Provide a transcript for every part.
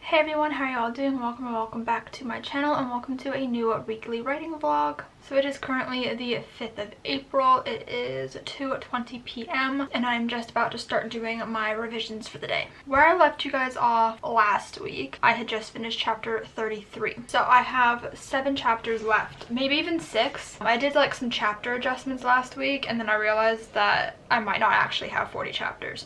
Hey everyone, how are y'all doing? Welcome back to my channel and welcome to a new weekly writing vlog. So it is currently the 5th of April. It is 2:20 p.m. and I'm just about to start doing my revisions for the day. Where I left you guys off last week, I had just finished chapter 33. So I have 7 chapters left, maybe even 6. I did like some chapter adjustments last week and then I realized that I might not actually have 40 chapters.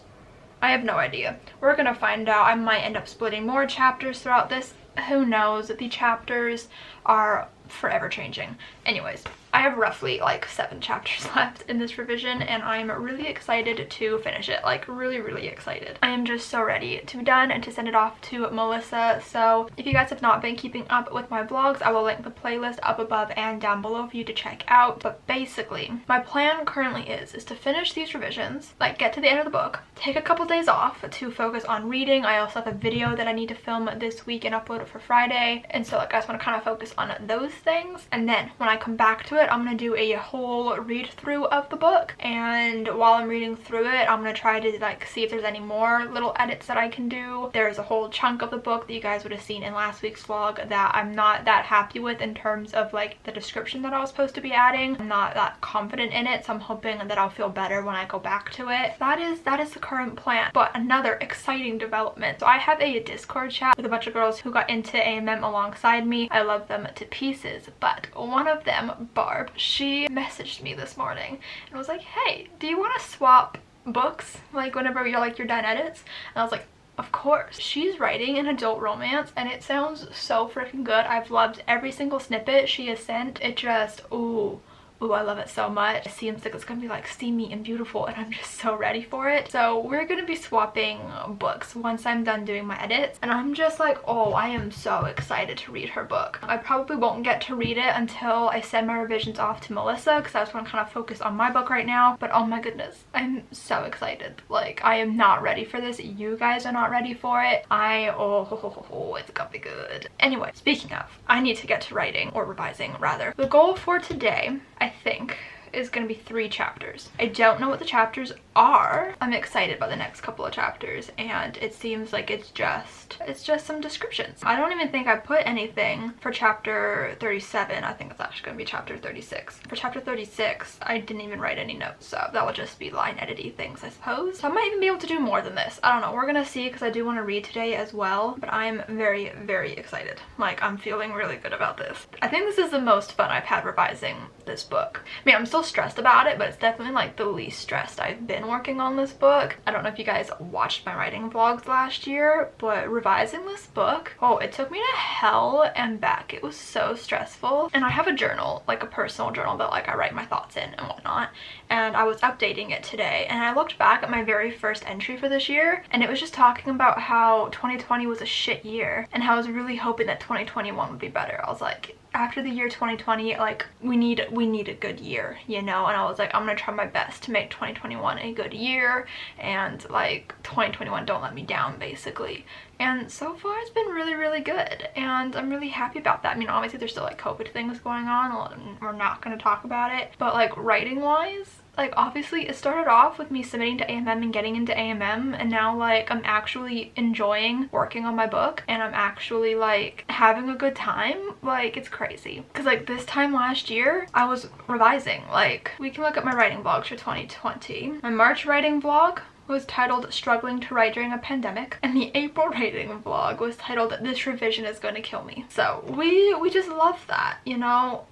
I have no idea. We're gonna find out. I might end up splitting more chapters throughout this. Who knows? The chapters are forever changing. Anyways, I have roughly like 7 chapters left in this revision and I'm really excited to finish it. Like really excited. I am just so ready to be done and to send it off to Marissa. So if you guys have not been keeping up with my vlogs, I will link the playlist up above and down below for you to check out. But basically, my plan currently is to finish these revisions, like get to the end of the book, take a couple days off to focus on reading. I also have a video that I need to film this week and upload it for Friday. And so like I just want to kind of focus on those things. And then when I come back to it, I'm gonna do a whole read through of the book, and while I'm reading through it, I'm gonna try to like see if there's any more little edits that I can do. There's a whole chunk of the book that you guys would have seen in last week's vlog that I'm not that happy with in terms of like the description that I was supposed to be adding. I'm not that confident in it, so I'm hoping that I'll feel better when I go back to it. That is the current plan. But another exciting development. So I have a Discord chat with a bunch of girls who got into AMM alongside me. I love them to pieces, but one of them, Barb, she messaged me this morning and was like, hey, do you want to swap books like whenever you're done edits? And I was like, of course. She's writing an adult romance and it sounds so freaking good. I've loved every single snippet she has sent. It just, ooh, I love it so much. It seems like it's gonna be like steamy and beautiful and I'm just so ready for it. So we're gonna be swapping books once I'm done doing my edits and I'm just like, oh, I am so excited to read her book. I probably won't get to read it until I send my revisions off to Marissa because I just want to kind of focus on my book right now. But oh my goodness, I'm so excited. Like, I am not ready for this. You guys are not ready for it. It's gonna be good. Anyway, speaking of, I need to get to writing, or revising rather. The goal for today, I think, is going to be 3 chapters. I don't know what the chapters are. I'm excited about the next couple of chapters and it seems like it's just some descriptions. I don't even think I put anything for chapter 37. I think it's actually going to be chapter 36. For chapter 36, I didn't even write any notes, so that will just be line edity things, I suppose. So I might even be able to do more than this. I don't know. We're gonna see because I do want to read today as well, but I'm very excited. Like, I'm feeling really good about this. I think this is the most fun I've had revising this book. I mean, I'm still stressed about it, but it's definitely like the least stressed I've been working on this book. I don't know if you guys watched my writing vlogs last year, but revising this book, oh, it took me to hell and back. It was so stressful. And I have a journal, like a personal journal that like I write my thoughts in and whatnot, and I was updating it today and I looked back at my very first entry for this year and it was just talking about how 2020 was a shit year and how I was really hoping that 2021 would be better. I was like, after the year 2020, like we need a good year, you know? And I was like, I'm gonna try my best to make 2021 a good year and like 2021 don't let me down, basically. And so far it's been really good and I'm really happy about that. I mean, obviously there's still like COVID things going on and we're not gonna talk about it, but like writing wise, like obviously it started off with me submitting to AMM and getting into AMM, and now like I'm actually enjoying working on my book and I'm actually like having a good time. Like, it's crazy because like this time last year I was revising. Like, we can look at my writing vlogs for 2020. My March writing vlog was titled Struggling to Write During a Pandemic, and the April writing vlog was titled This Revision is Going to Kill Me. So we just love that, you know?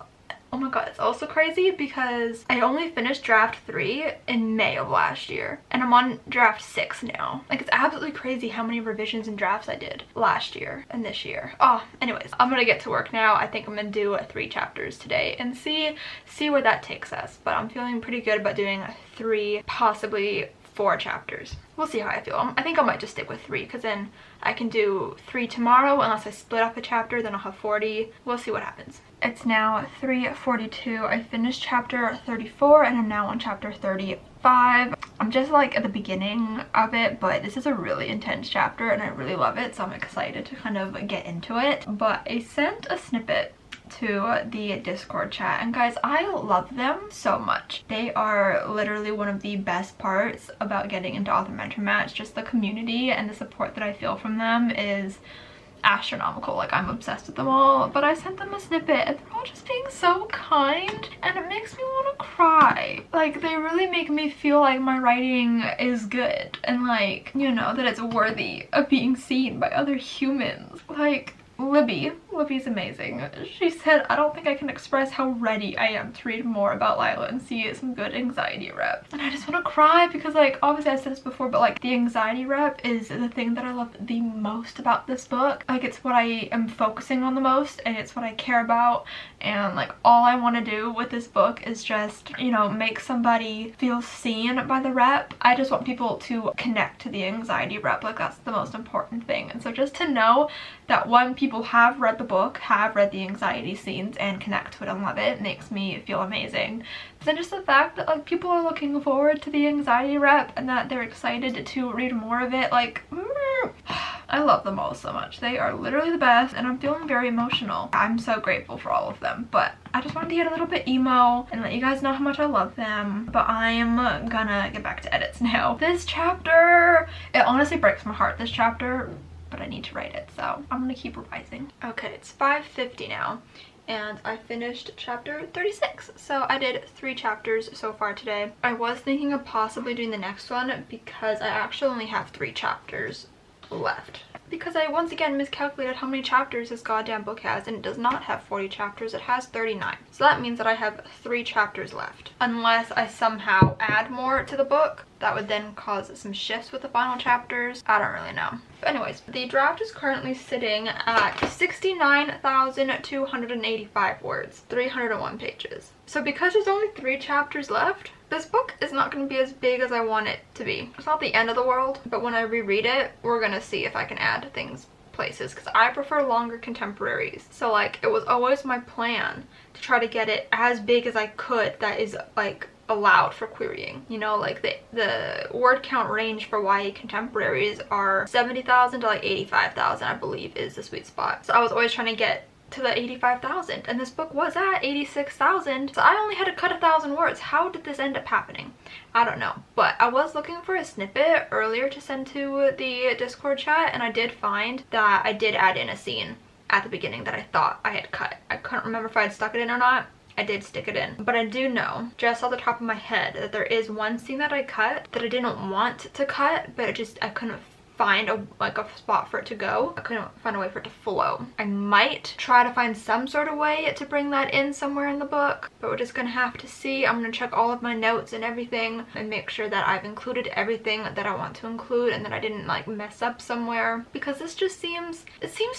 Oh my god, it's also crazy because I only finished draft 3 in May of last year and I'm on draft 6 now. Like, it's absolutely crazy how many revisions and drafts I did last year and this year. Oh, anyways, I'm gonna get to work now. I think I'm gonna do 3 chapters today and see where that takes us. But I'm feeling pretty good about doing 3, possibly 4 chapters. We'll see how I feel. I think I might just stick with 3 because then I can do 3 tomorrow unless I split up a chapter, then I'll have 40. We'll see what happens. It's now 3:42. I finished chapter 34 and I'm now on chapter 35. I'm just like at the beginning of it, but this is a really intense chapter and I really love it, so I'm excited to kind of get into it. But I sent a snippet to the Discord chat, and guys, I love them so much. They are literally one of the best parts about getting into Author Mentor Match. Just the community and the support that I feel from them is astronomical. Like, I'm obsessed with them all, but I sent them a snippet and they're all just being so kind, and it makes me want to cry. Like, they really make me feel like my writing is good and, like, you know, that it's worthy of being seen by other humans. Like, Libby's amazing. She said, I don't think I can express how ready I am to read more about Lila and see some good anxiety rep. And I just want to cry because, like, obviously I said this before, but like the anxiety rep is the thing that I love the most about this book. Like, it's what I am focusing on the most, and it's what I care about, and like all I want to do with this book is just, you know, make somebody feel seen by the rep. I just want people to connect to the anxiety rep. Like, that's the most important thing. And so just to know that one, people have read the book, have read the anxiety scenes, and connect to it and love it makes me feel amazing. But then just the fact that, like, people are looking forward to the anxiety rep and that they're excited to read more of it, like, I love them all so much. They are literally the best, and I'm feeling very emotional. I'm so grateful for all of them, but I just wanted to get a little bit emo and let you guys know how much I love them. But I'm gonna get back to edits now. This chapter, it honestly breaks my heart, this chapter, but I need to write it, so I'm gonna keep revising. Okay, it's 5:50 now, and I finished chapter 36. So I did 3 chapters so far today. I was thinking of possibly doing the next one because I actually only have 3 chapters left. Because I once again miscalculated how many chapters this goddamn book has, and it does not have 40 chapters, it has 39. So that means that I have 3 chapters left. Unless I somehow add more to the book, that would then cause some shifts with the final chapters. I don't really know. But anyways, the draft is currently sitting at 69,285 words, 301 pages. So because there's only 3 chapters left, this book is not going to be as big as I want it to be. It's not the end of the world, but when I reread it, we're going to see if I can add things, places, because I prefer longer contemporaries. So, like, it was always my plan to try to get it as big as I could that is, like, allowed for querying. You know, like the word count range for YA contemporaries are 70,000 to like 85,000, I believe, is the sweet spot. So I was always trying to get to the 85,000, and this book was at 86,000, so I only had to cut 1,000 words. How did this end up happening? I don't know, but I was looking for a snippet earlier to send to the Discord chat, and I did find that I did add in a scene at the beginning that I thought I had cut. I couldn't remember if I had stuck it in or not. I did stick it in, but I do know just off the top of my head that there is one scene that I cut that I didn't want to cut, but I couldn't find a spot for it to go. I couldn't find a way for it to flow. I might try to find some sort of way to bring that in somewhere in the book, but we're just gonna have to see. I'm gonna check all of my notes and everything and make sure that I've included everything that I want to include and that I didn't like mess up somewhere, because this just seems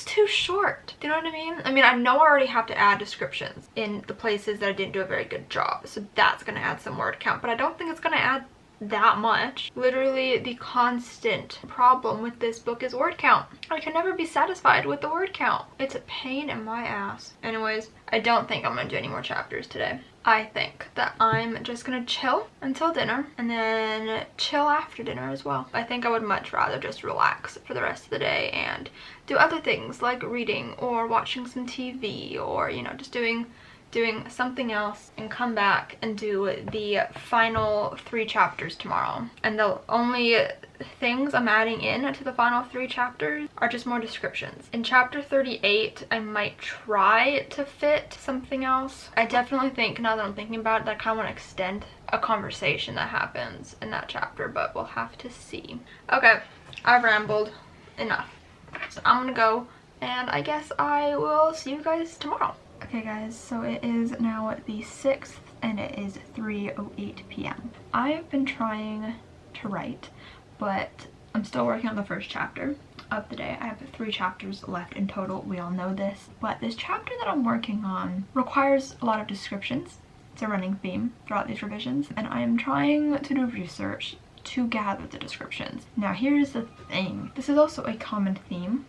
too short. Do you know what I mean? I mean, I know I already have to add descriptions in the places that I didn't do a very good job, so that's gonna add some word count, but I don't think it's gonna add that much. Literally, the constant problem with this book is word count. I can never be satisfied with the word count. It's a pain in my ass. Anyways, I don't think I'm gonna do any more chapters today. I think that I'm just gonna chill until dinner and then chill after dinner as well. I think I would much rather just relax for the rest of the day and do other things like reading or watching some TV, or, you know, just doing something else, and come back and do the final 3 chapters tomorrow. And the only things I'm adding in to the final 3 chapters are just more descriptions. In chapter 38, I might try to fit something else. I definitely think, now that I'm thinking about it, I kind of want to extend a conversation that happens in that chapter, but we'll have to see. Okay, I've rambled enough. So I'm gonna go, and I guess I will see you guys tomorrow. Okay guys, so it is now the 6th and it is 3:08 p.m. I've been trying to write, but I'm still working on the first chapter of the day. I have 3 chapters left in total, we all know this, but this chapter that I'm working on requires a lot of descriptions. It's a running theme throughout these revisions, and I am trying to do research to gather the descriptions. Now here's the thing, this is also a common theme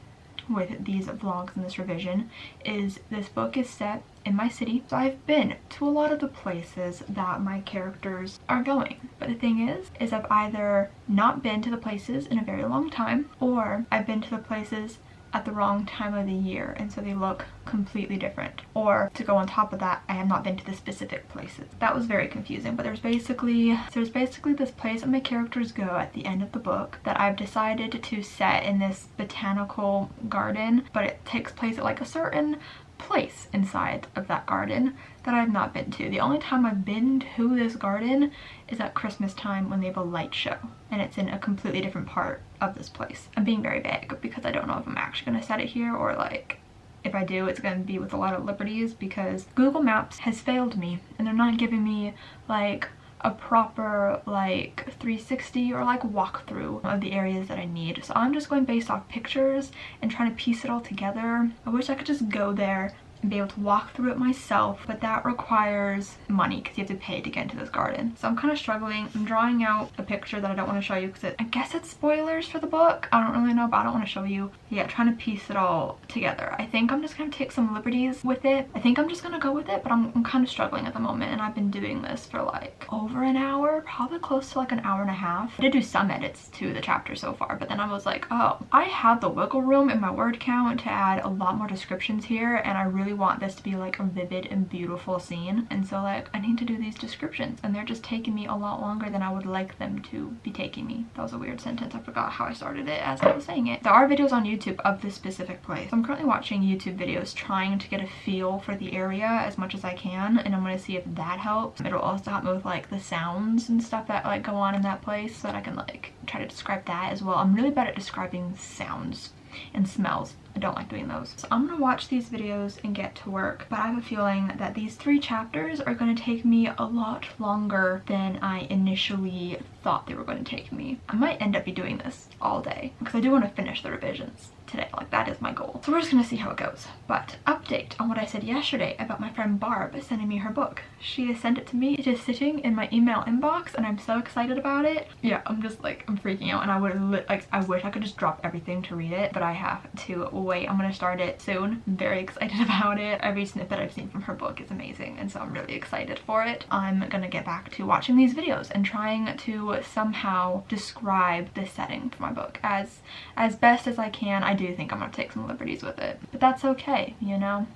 with these vlogs in this revision, is this book is set in my city, so I've been to a lot of the places that my characters are going. But the thing is I've either not been to the places in a very long time, or I've been to the places at the wrong time of the year, and so they look completely different. Or to go on top of that, I have not been to the specific places. That was very confusing, but there's basically this place that my characters go at the end of the book that I've decided to set in this botanical garden, but it takes place at like a certain place inside of that garden that I've not been to. The only time I've been to this garden is at Christmas time when they have a light show, and it's in a completely different part of this place. I'm being very vague because I don't know if I'm actually going to set it here, or like if I do, it's going to be with a lot of liberties because Google Maps has failed me and they're not giving me like a proper like 360 or like walkthrough of the areas that I need. So I'm just going based off pictures and trying to piece it all together. I wish I could just go there and be able to walk through it myself, but that requires money because you have to pay to get into this garden. So I'm kind of struggling. I'm drawing out a picture that I don't want to show you because I guess it's spoilers for the book. I don't really know, but I don't want to show you. Yeah, trying to piece it all together. I think I'm just going to take some liberties with it. I think I'm just going to go with it, but I'm kind of struggling at the moment, and I've been doing this for like over an hour, probably close to like an hour and a half. I did do some edits to the chapter so far, but then I was like, oh, I have the wiggle room in my word count to add a lot more descriptions here, and I really want this to be like a vivid and beautiful scene, and so like I need to do these descriptions, and they're just taking me a lot longer than I would like them to be taking me. That was a weird sentence. I forgot how I started it as I was saying it. There are videos on YouTube of this specific place. I'm currently watching YouTube videos trying to get a feel for the area as much as I can, and I'm going to see if that helps. It'll also help me with like the sounds and stuff that like go on in that place so that I can like try to describe that as well. I'm really bad at describing sounds and smells. I don't like doing those. So I'm gonna watch these videos and get to work, but I have a feeling that these 3 chapters are gonna take me a lot longer than I initially thought they were going to take me. I might end up be doing this all day because I do want to finish the revisions today. Like, that is my goal. So we're just gonna see how it goes. But update on what I said yesterday about my friend Barb sending me her book. She has sent it to me. It is sitting in my email inbox and I'm so excited about it. Yeah, I'm just like, I'm freaking out, and I wish I could just drop everything to read it, but I have to wait. I'm gonna start it soon. I'm very excited about it. Every snippet I've seen from her book is amazing, and so I'm really excited for it. I'm gonna get back to watching these videos and trying to somehow describe the setting for my book as best as I can. I do think I'm gonna take some liberties with it, but that's okay, you know?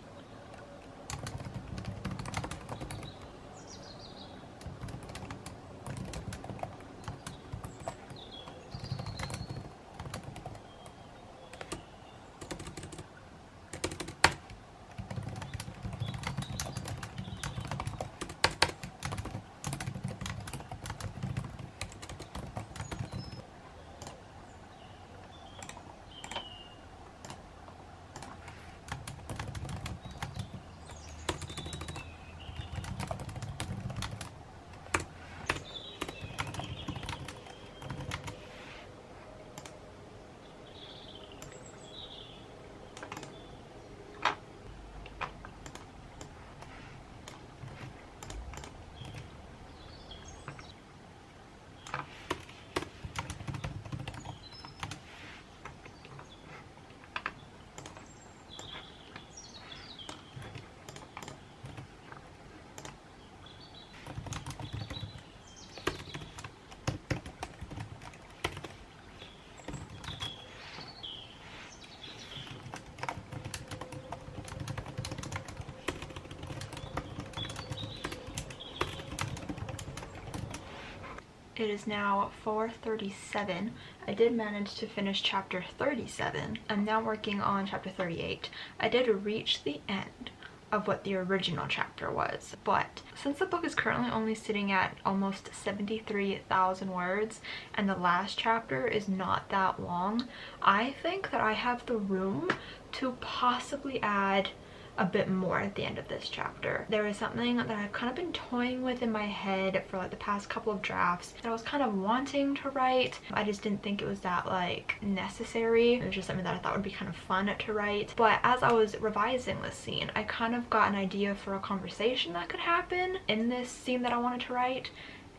It is now 4:37. I did manage to finish chapter 37. I'm now working on chapter 38. I did reach the end of what the original chapter was, but since the book is currently only sitting at almost 73,000 words and the last chapter is not that long, I think that I have the room to possibly add a bit more at the end of this chapter. There is something that I've kind of been toying with in my head for like the past couple of drafts that I was kind of wanting to write. I just didn't think it was that like necessary. It was just something that I thought would be kind of fun to write. But as I was revising this scene, I kind of got an idea for a conversation that could happen in this scene that I wanted to write.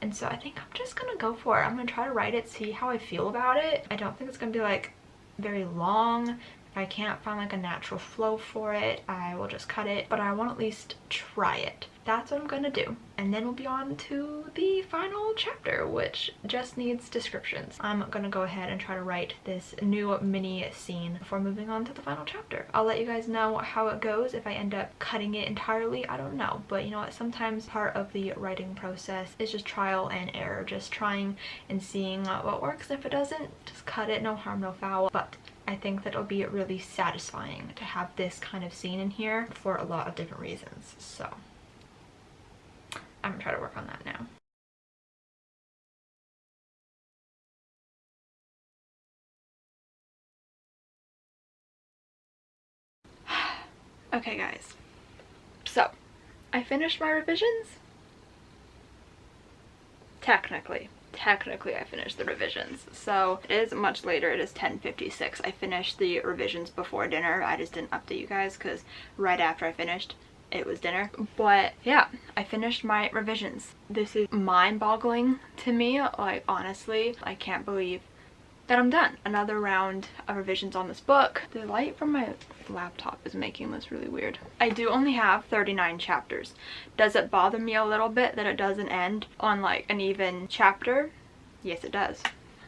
And so I think I'm just gonna go for it. I'm gonna try to write it, see how I feel about it. I don't think it's gonna be like very long, If I can't find like a natural flow for it, I will just cut it, but I want to at least try it. That's what I'm gonna do. And then we'll be on to the final chapter, which just needs descriptions. I'm gonna go ahead and try to write this new mini scene before moving on to the final chapter. I'll let you guys know how it goes. If I end up cutting it entirely, I don't know. But you know what, sometimes part of the writing process is just trial and error, just trying and seeing what works. If it doesn't, just cut it, no harm, no foul. But I think that it'll be really satisfying to have this kind of scene in here for a lot of different reasons. So I'm gonna try to work on that now. Okay guys, so I finished my revisions. Technically I finished the revisions. So it is much later, it is 10:56. I finished the revisions before dinner. I just didn't update you guys because right after I finished it was dinner. But yeah, I finished my revisions. This is mind-boggling to me. Like, honestly, I can't believe that I'm done. Another round of revisions on this book. The light from my laptop is making this really weird. I do only have 39 chapters. Does it bother me a little bit that it doesn't end on like an even chapter? Yes, it does.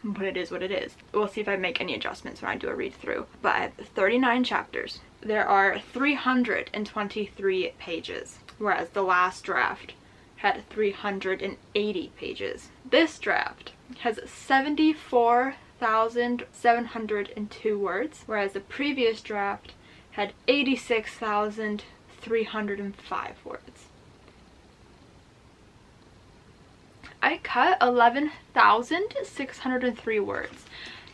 But it is what it is. We'll see if I make any adjustments when I do a read through. But I have 39 chapters. There are 323 pages, whereas the last draft had 380 pages. This draft has 74,702 words, whereas the previous draft had 86,305 words. I cut 11,603 words.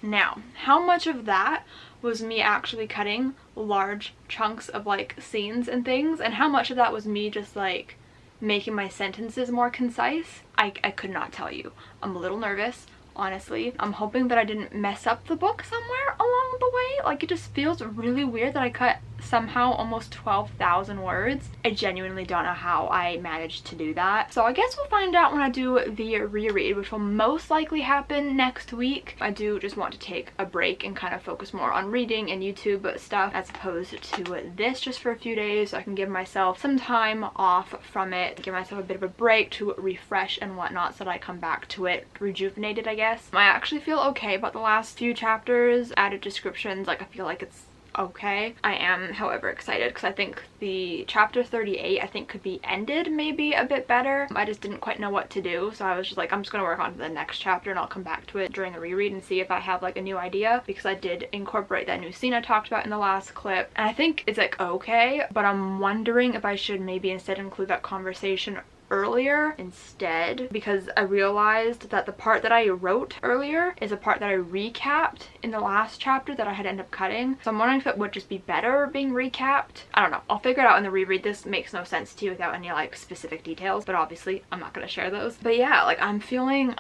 Now, how much of that was me actually cutting large chunks of like scenes and things, and how much of that was me just like making my sentences more concise? I could not tell you. I'm a little nervous, honestly. I'm hoping that I didn't mess up the book somewhere along the way. Like, it just feels really weird that I cut somehow almost 12,000 words. I genuinely don't know how I managed to do that. So I guess we'll find out when I do the reread, which will most likely happen next week. I do just want to take a break and kind of focus more on reading and YouTube stuff as opposed to this just for a few days, so I can give myself some time off from it, give myself a bit of a break to refresh and whatnot, so that I come back to it rejuvenated, I guess. I actually feel okay about the last few chapters. Added descriptions, like, I feel like it's okay. I am, however, excited because I think the chapter 38 I think could be ended maybe a bit better. I just didn't quite know what to do, so I was just like, I'm just gonna work on the next chapter and I'll come back to it during the reread and see if I have like a new idea, because I did incorporate that new scene I talked about in the last clip, and I think it's like okay, but I'm wondering if I should maybe instead include that conversation earlier instead, because I realized that the part that I wrote earlier is a part that I recapped in the last chapter that I had ended up cutting. So I'm wondering if it would just be better being recapped. I don't know. I'll figure it out in the reread. This makes no sense to you without any like specific details, but obviously I'm not going to share those. But yeah, like I'm feeling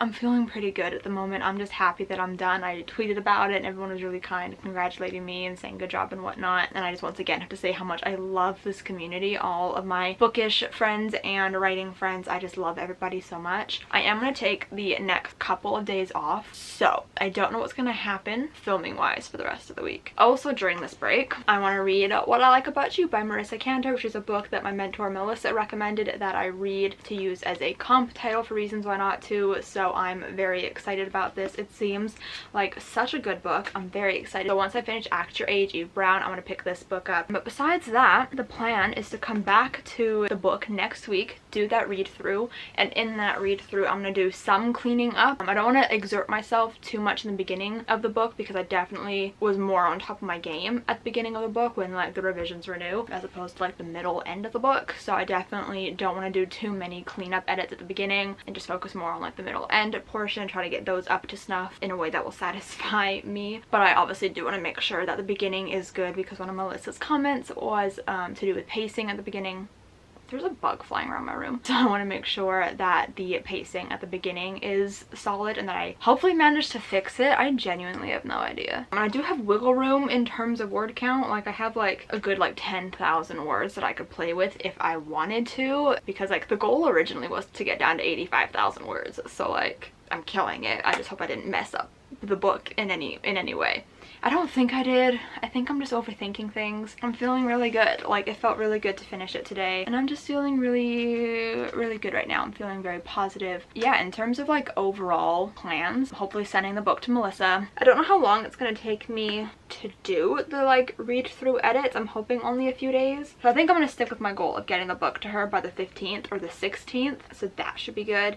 pretty good at the moment. I'm just happy that I'm done. I tweeted about it and everyone was really kind, congratulating me and saying good job and whatnot. And I just once again have to say how much I love this community, all of my bookish friends and writing friends. I just love everybody so much. I am going to take the next couple of days off, so I don't know what's going to happen filming wise for the rest of the week. Also, during this break, I want to read What I Like About You by Marissa Cantor, which is a book that my mentor Melissa recommended that I read to use as a comp title for Reasons Why Not To, so I'm very excited about this. It seems like such a good book. I'm very excited. So once I finish Act Your Age, Eve Brown, I'm going to pick this book up. But besides that, the plan is to come back to the book next week, do that read through, and in that read through I'm gonna do some cleaning up. I don't want to exert myself too much in the beginning of the book because I definitely was more on top of my game at the beginning of the book when like the revisions were new, as opposed to like the middle end of the book. So I definitely don't want to do too many cleanup edits at the beginning and just focus more on like the middle end portion and try to get those up to snuff in a way that will satisfy me. But I obviously do want to make sure that the beginning is good, because one of Melissa's comments was to do with pacing at the beginning. There's a bug flying around my room, so I want to make sure that the pacing at the beginning is solid and that I hopefully manage to fix it. I genuinely have no idea. And I do have wiggle room in terms of word count. Like I have like a good like 10,000 words that I could play with if I wanted to, because like the goal originally was to get down to 85,000 words, so like I'm killing it. I just hope I didn't mess up the book in any way. I don't think I did. I think I'm just overthinking things. I'm feeling really good. Like, it felt really good to finish it today. And I'm just feeling really good right now. I'm feeling very positive. Yeah, in terms of like overall plans, hopefully sending the book to Marissa. I don't know how long it's gonna take me to do the like read through edits. I'm hoping only a few days. So I think I'm gonna stick with my goal of getting the book to her by the 15th or the 16th. So that should be good.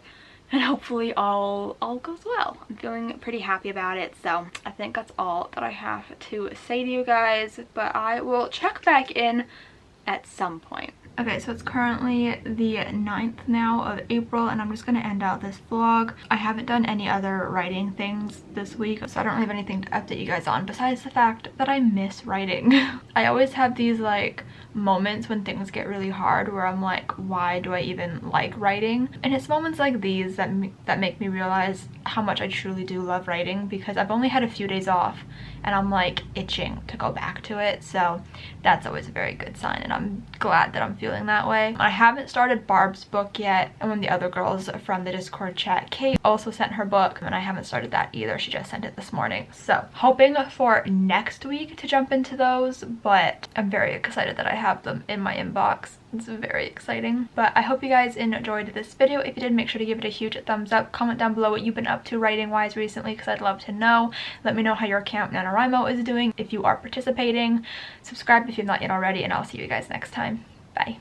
And hopefully all goes well. I'm feeling pretty happy about it. So I think that's all that I have to say to you guys. But I will check back in at some point. Okay, so it's currently the 9th now of April, and I'm just going to end out this vlog. I haven't done any other writing things this week, so I don't really have anything to update you guys on besides the fact that I miss writing. I always have these like moments when things get really hard where I'm like, why do I even like writing? And it's moments like these that make me realize how much I truly do love writing, because I've only had a few days off and I'm like itching to go back to it. So that's always a very good sign, and I'm glad that I'm feeling that way. I haven't started Barb's book yet, and one of the other girls from the Discord chat, Kate, also sent her book, and I haven't started that either. She just sent it this morning. So hoping for next week to jump into those, but I'm very excited that I have them in my inbox. It's very exciting. But I hope you guys enjoyed this video. If you did, make sure to give it a huge thumbs up. Comment down below what you've been up to writing wise recently, because I'd love to know. Let me know how your Camp NaNoWriMo is doing if you are participating. Subscribe if you've not yet already, and I'll see you guys next time. Bye.